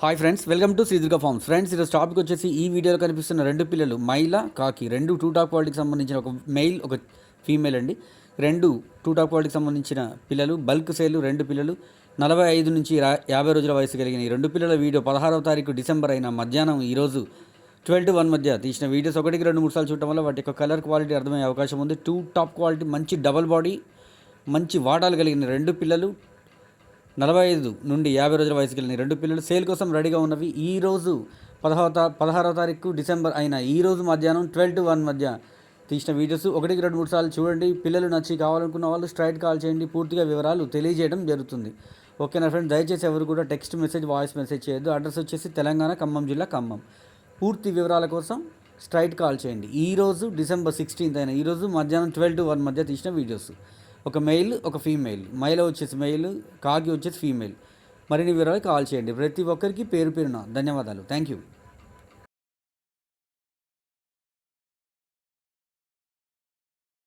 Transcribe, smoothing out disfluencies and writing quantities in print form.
Hi friends, welcome to Sri Durga forms. Friends, ఈరోజు topic వచ్చేసి ఈ వీడియోలో కనిపిస్తున్న రెండు పిల్లలు మైల కాకి రెండు టూ టాప్ క్వాలిటీకి సంబంధించిన ఒక మెయిల్ ఒక ఫీమేల్ అండి. రెండు టూ టాప్ క్వాలిటీకి సంబంధించిన పిల్లలు బల్క్ సేలు రెండు పిల్లలు 45 నుంచి 50 రోజుల వయసు కలిగిన ఈ రెండు పిల్లల వీడియో 16వ తారీఖు డిసెంబర్ అయిన మధ్యాహ్నం ఈరోజు 12 to 1 మధ్య తీసిన వీడియోస్ ఒకటికి 2-3 సార్లు చూడటం వల్ల వాటి యొక్క కలర్ క్వాలిటీ అర్థమయ్యే అవకాశం ఉంది. టూ టాప్ క్వాలిటీ మంచి డబల్ బాడీ మంచి వాటాలు కలిగిన రెండు పిల్లలు 45 నుండి 50 రోజుల వయసు కలిగిన రెండు పిల్లలు సేల్ కోసం రెడీగా ఉన్నవి. ఈరోజు 16వ తారీఖు డిసెంబర్ అయిన ఈరోజు మధ్యాహ్నం 12 to 1 మధ్య తీసిన వీడియోస్ ఒకటికి 2-3 సార్లు చూడండి. పిల్లలు నచ్చి కావాలనుకున్న వాళ్ళు స్ట్రైట్ కాల్ చేయండి, పూర్తిగా వివరాలు తెలియజేయడం జరుగుతుంది. ఓకేనా ఫ్రెండ్స్, దయచేసి ఎవరు కూడా టెక్స్ట్ మెసేజ్ వాయిస్ మెసేజ్ చేయొద్దు. అడ్రస్ వచ్చేసి తెలంగాణ ఖమ్మం జిల్లా ఖమ్మం. పూర్తి వివరాల కోసం స్ట్రైట్ కాల్ చేయండి. ఈరోజు డిసెంబర్ 16 అయిన ఈరోజు మధ్యాహ్నం 12 to 1 మధ్య తీసిన వీడియోస్ ఒక మెయిల్ ఒక ఫీమేల్. మైల వచ్చేసి మెయిల్, కాకి వచ్చేసి ఫీమేల్. మరిన్ని వివరాలు కాల్ చేయండి. ప్రతి ఒక్కరికి పేరు పేరున ధన్యవాదాలు. Thank you.